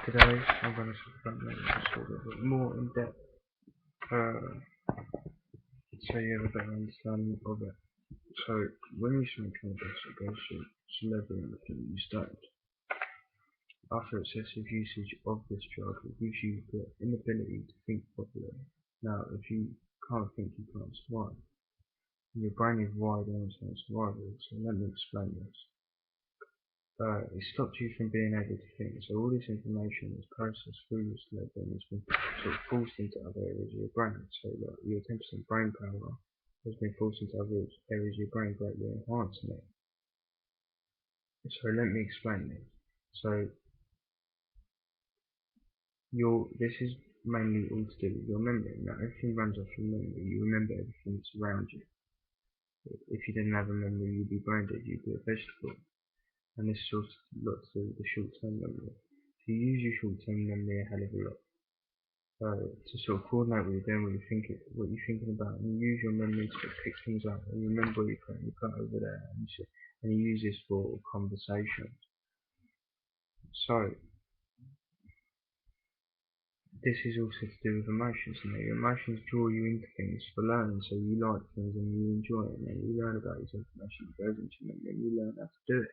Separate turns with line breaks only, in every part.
Today I'm going to talk about maybe just a little bit more in depth, so you have a better understanding of it. So when you smoke cannabis, it goes to level in the you start. After excessive usage of this drug, it gives you the inability to think properly. Now, if you can't think, you can't survive. Your brain is wired on survival, so let me explain this. It stops you from being able to think. So all this information is processed through your cerebellum and has been sort of forced into other areas of your brain. So like your 10% brain power has been forced into other areas of your brain, greatly enhancing it. So let me explain this. So this is mainly all to do with your memory. Now everything runs off your memory. You remember everything that's around you. If you didn't have a memory, you'd be brain dead. You'd be a vegetable. And this is also a lot to do with the short-term memory. So you use your short-term memory a hell of a lot. To sort of coordinate what you're doing, what you're thinking about, and use your memory to pick things up and remember what you put over there, and you use this for conversation. So this is also to do with emotions. Now your emotions draw you into things for learning, so you like things and you enjoy it, and you learn about this information that goes into your memory, and you learn how to do it.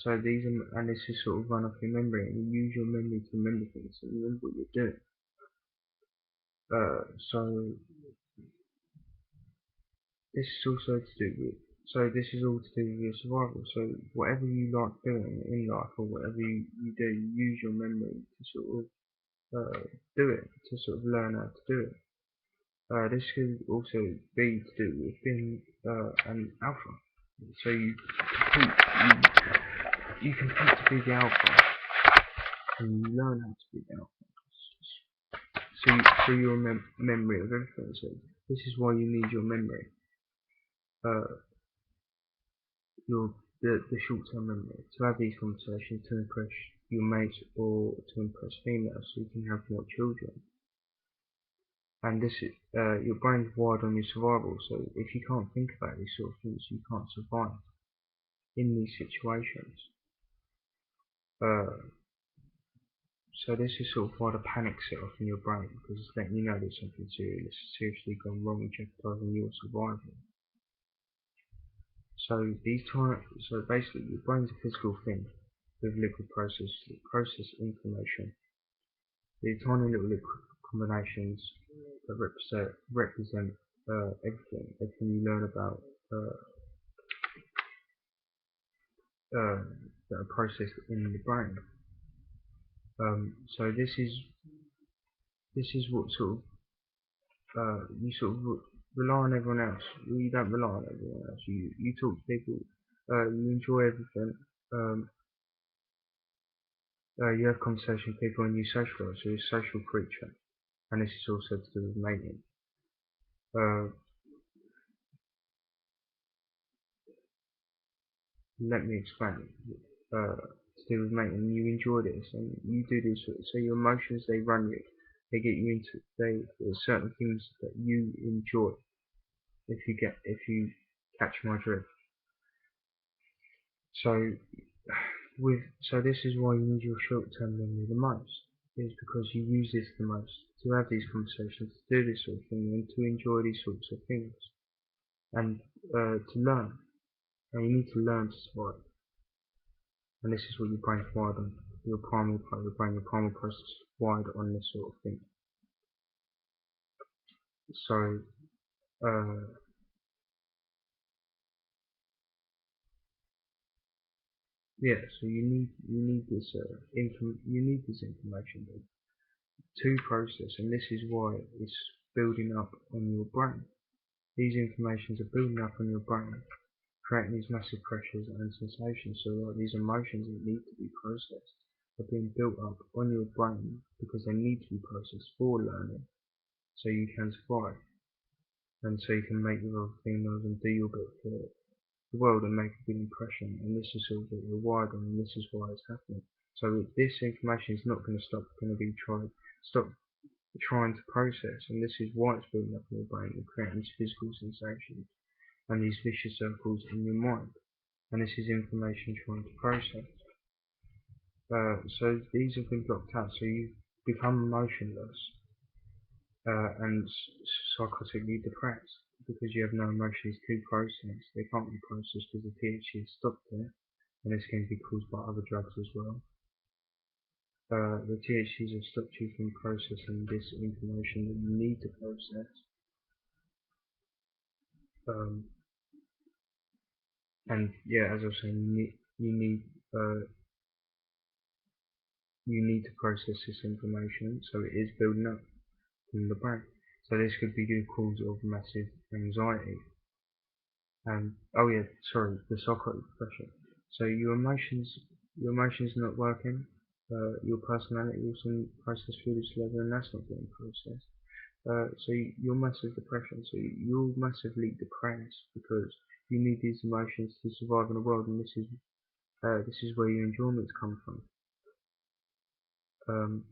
So this is sort of run off your memory, and you use your memory to remember things, so remember what you're doing. So this is also to do with, so this is all to do with your survival. So whatever you like doing in life, or whatever you do, you use your memory to sort of do it, to sort of learn how to do it. This could also be to do with being an alpha. So you compete to be the alpha, and you learn how to be the alpha. So through your memory of everything. So this is why you need your memory. The short-term memory to have these conversations, to impress your mates or to impress females, so you can have more children. And this is your brain's wired on your survival. So if you can't think about these sort of things, you can't survive in these situations. So this is sort of why the panic set off in your brain, because it's letting you know there's something seriously gone wrong and jeopardizing your survival. So basically your brain's a physical thing with liquid process information. These tiny little liquid combinations that represent everything you learn about that are processed in the brain. So this is what sort of you sort of rely on everyone else. You don't rely on everyone else. You talk to people. You enjoy everything. You have conversation with people and you socialise. So you're a social creature, and this is also to do with mating. Let me explain. To do with mating, you enjoy this and you do this. So your emotions, they run you. They get you into there's certain things that you enjoy. If you catch my drift. So this is why you need your short-term memory the most, is because you use this the most to have these conversations, to do this sort of thing, and to enjoy these sorts of things, and to learn. And you need to learn to survive. And this is what your brain's wired on. Your primary part of your brain, your primary process wired on this sort of thing. So yeah, so you need this information to process, and this is why it's building up on your brain. These informations are building up on your brain, creating these massive pressures and sensations. So like these emotions that need to be processed are being built up on your brain because they need to be processed for learning, so you can survive, and so you can make your other females and do your bit for the world and make a good impression. And this is sort of what you're wired on, and this is why it's happening. So this information is not going to stop trying to process, and this is why it's building up in your brain and creating these physical sensations and these vicious circles in your mind. And this is information trying to process. So these have been blocked out, so you become emotionless and psychotically depressed because you have no emotions to process. They can't be processed because the THC is stopped there, and this can be caused by other drugs as well. The THCs have stopped you from processing this information that you need to process. Um, and yeah, as I was saying, uh, you need to process this information, so it is building up in the brain. So this could be the cause of massive anxiety. And oh yeah, sorry, the psychotic depression. So your emotions not working. Your personality also processed through this level, and that's not being processed. So you're massive depression. So you're massively depressed because you need these emotions to survive in the world, and this is where your enjoyments come from. Um,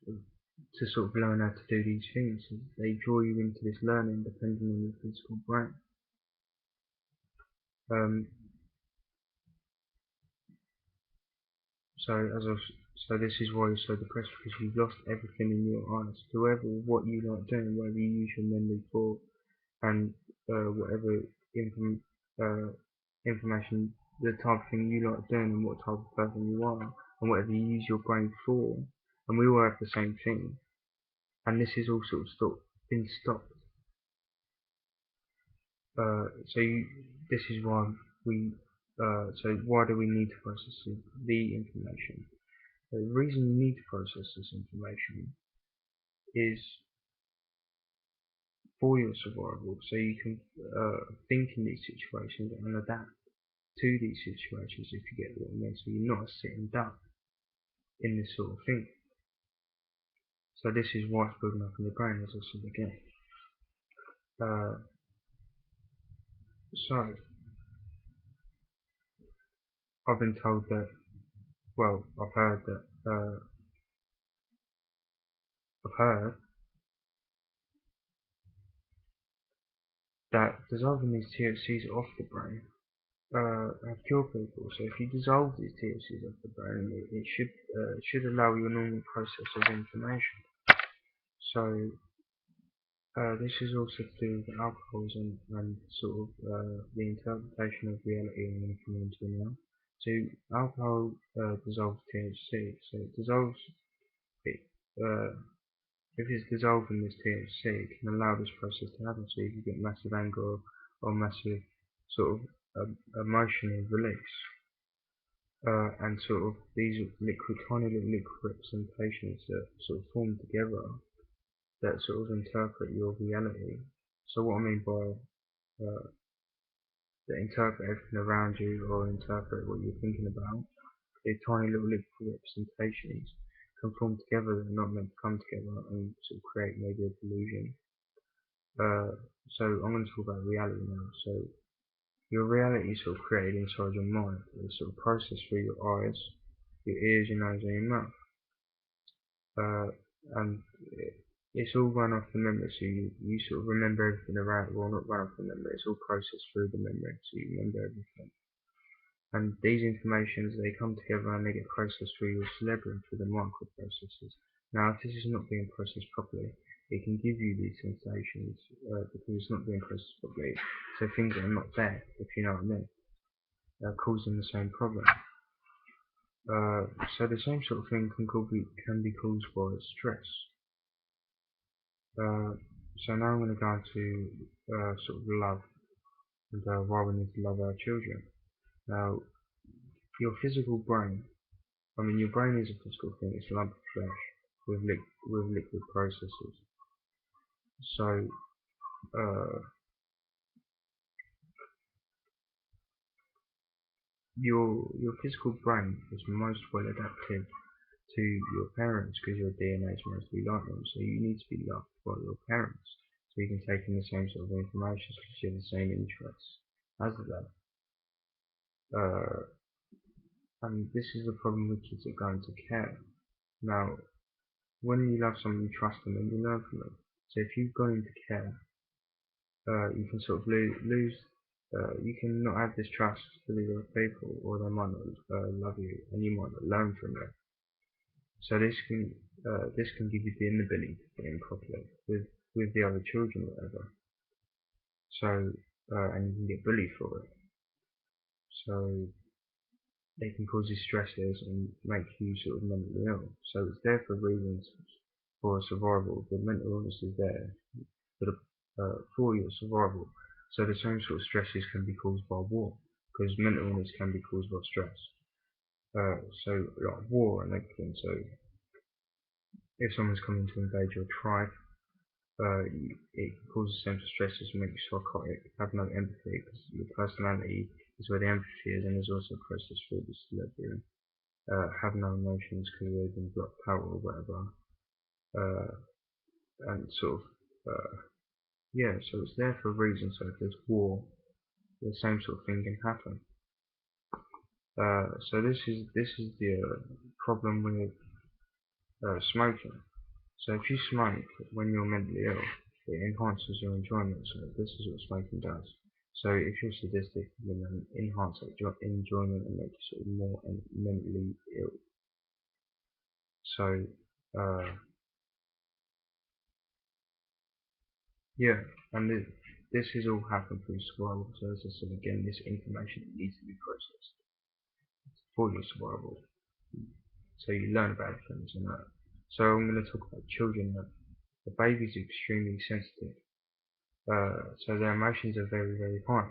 to sort of learn how to do these things. They draw you into this learning depending on your physical brain. Um, so as I so this is why you're so depressed because you've lost everything in your eyes. Whoever, what you like doing, whatever you use your memory for, and whatever inform, uh, information, the type of thing you like doing, and what type of person you are, and whatever you use your brain for, and we all have the same thing. And this is all sort of been stopped. So this is why we. So why do we need to process the information? The reason you need to process this information is for your survival, so you can think in these situations and adapt to these situations if you get what I mean. So you're not a sitting duck in this sort of thing. So this is why it's building up in your brain, as I said again. Uh, so I've been told that, well, I've heard that dissolving these THCs off the brain have cured people. So if you dissolve these THCs off the brain, it should allow your normal process of information. So this is also to do with alcoholism and sort of the interpretation of reality I'm going to come into now. So alcohol dissolves THC, so it dissolves it. If it's dissolving this THC, it can allow this process to happen. So you can get massive anger or massive sort of emotional release. And sort of these tiny little liquid representations that sort of form together that sort of interpret your reality. So what I mean by that interpret everything around you or interpret what you're thinking about, these tiny little liquid representations can form together that are not meant to come together and sort of create maybe a delusion. So I'm going to talk about reality now. So your reality is sort of created inside your mind. It's sort of processed through your eyes, your ears, your nose, and your mouth. And it's all run off the memory, so you sort of remember everything around, well, not run off the memory, it's all processed through the memory, so you remember everything. And these informations, they come together and they get processed through your cerebellum, through the microprocessors. Now, if this is not being processed properly, it can give you these sensations because it's not being processed properly. So things that are not there, if you know what I mean, causing the same problem. So the same sort of thing can be caused by stress. So now I'm going to go into sort of love and why we need to love our children. Now, your physical brain, I mean, your brain is a physical thing. It's a lump of flesh with liquid processes. So, uh, your physical brain is most well adapted to your parents because your DNA is mostly like them. So you need to be loved by your parents so you can take in the same sort of information because you have the same interests as them. Uh, and this is the problem with kids that go into care. Now, when you love someone, you trust them and you learn from them. So if you've gone into care, you can sort of lose you can not have this trust for these other people, or they might not love you, and you might not learn from it. So this can give you the inability to fit in properly with the other children or whatever. So and you can get bullied for it. So they can cause you stresses and make you sort of mentally ill. So it's there for reasons for survival. The mental illness is there for your survival. So the same sort of stresses can be caused by war, because mental illness can be caused by stress. So like war and everything. So if someone's coming to invade your tribe, it causes the same sort of stresses and make you psychotic, have no empathy, because your personality is where the empathy is, and there's also a process for this equilibrium. Have no emotions because they've been blocked out or whatever. And sort of, yeah, so it's there for a reason. So if there's war, the same sort of thing can happen. So this is the problem with smoking. So if you smoke when you're mentally ill, it enhances your enjoyment. So this is what smoking does. So if you're sadistic, you can enhance enjoyment and make you sort of more mentally ill. So yeah, and this is all happened through survival. So as I said again, this information needs to be processed for your survival. So you learn about things and that. So I'm going to talk about children. The babies are extremely sensitive. So their emotions are very, very high.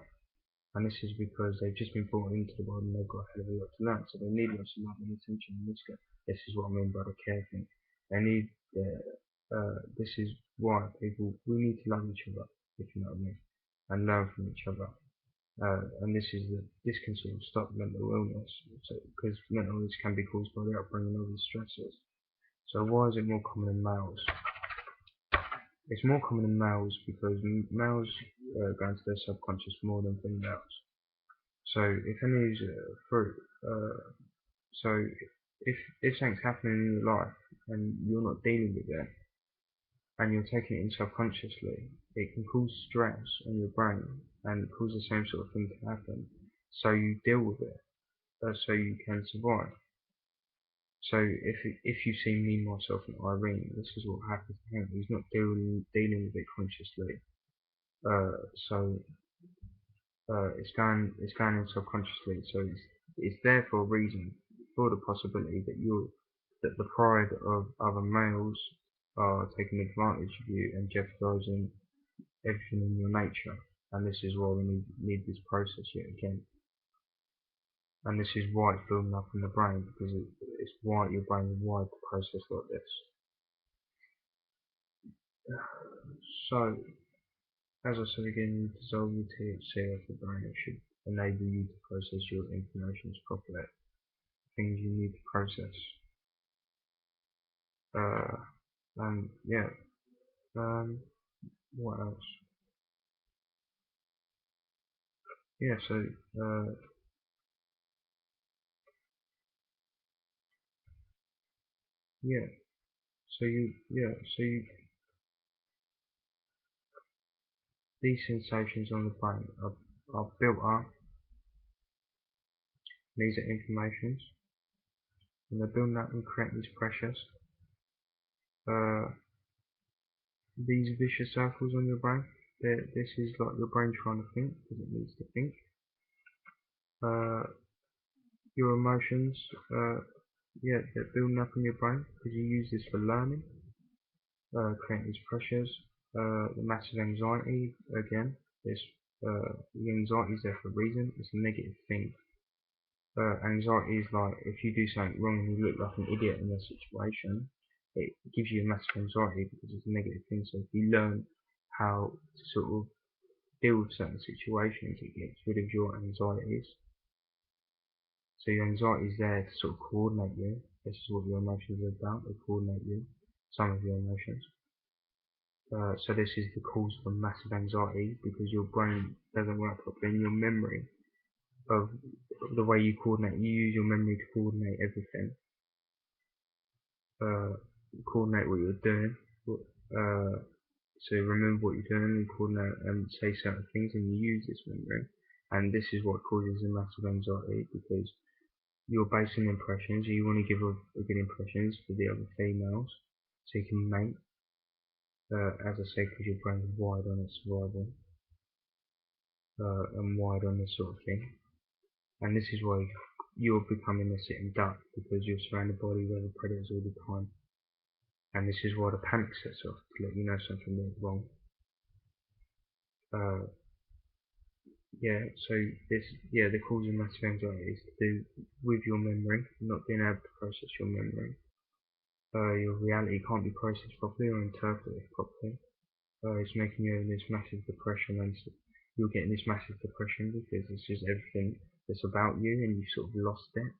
And this is because they've just been brought into the world and they've got a hell of a lot to learn. So they need lots of love and attention. And this is what I mean by the care thing. They need, this is why we need to love each other, if you know what I mean, and learn from each other. And this can sort of stop mental illness, because mental illness can be caused by the upbringing of the stressors. So why is it more common in males? It's more common in males because males go into their subconscious more than females. So if any is fruit, so if something's happening in your life and you're not dealing with it, and you're taking it in subconsciously, it can cause stress on your brain and cause the same sort of thing to happen. So you deal with it, so you can survive. So if you see me, myself, and Irene, this is what happens to him. He's not dealing with it consciously. So it's going in subconsciously. So it's there for a reason, for the possibility that the pride of other males are taking advantage of you and jeopardizing everything in your nature. And this is why we need this process yet again. And this is why it's building up in the brain, because it's why your brain is wired to process like this. So, as I said again, you dissolve your THC off the brain. It should enable you to process your information properly. Things you need to process. And yeah, what else? Yeah, so yeah, so you these sensations on the brain are built up. These are informations, and they're building up and creating these pressures. These vicious circles on your brain. This is like your brain trying to think because it needs to think. Your emotions, yeah, they're building up in your brain because you use this for learning, creating these pressures. The massive anxiety, again, the anxiety is there for a reason. It's a negative thing. Anxiety is like if you do something wrong and you look like an idiot in a situation, it gives you a massive anxiety because it's a negative thing. So if you learn how to sort of deal with certain situations, it gets rid of your anxieties. So your anxiety is there to sort of coordinate you. This is what your emotions are about, they coordinate you, some of your emotions. So this is the cause for massive anxiety because your brain doesn't work properly and your memory of the way you coordinate, you use your memory to coordinate everything. Coordinate what you're doing, so remember what you're doing and coordinate and say certain things and you use this memory. and this is what causes a massive anxiety, because you're basing impressions. You want to give a good impressions for the other females, so you can mate. As I say, because your brain's wired on its survival, and wired on this sort of thing. And this is why you're becoming a sitting duck, because you're surrounded by these other predators all the time. And this is why the panic sets off, to let you know something is wrong. The cause of massive anxiety is to do with your memory, not being able to process your memory. Your reality can't be processed properly or interpreted properly. It's making you in this massive depression, and you're getting this massive depression because it's just everything that's about you, and you sort of lost it.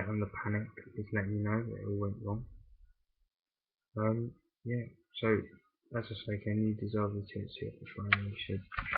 And the panic is letting you know that it all went wrong. So as I say again, you deserve the tendency of the you should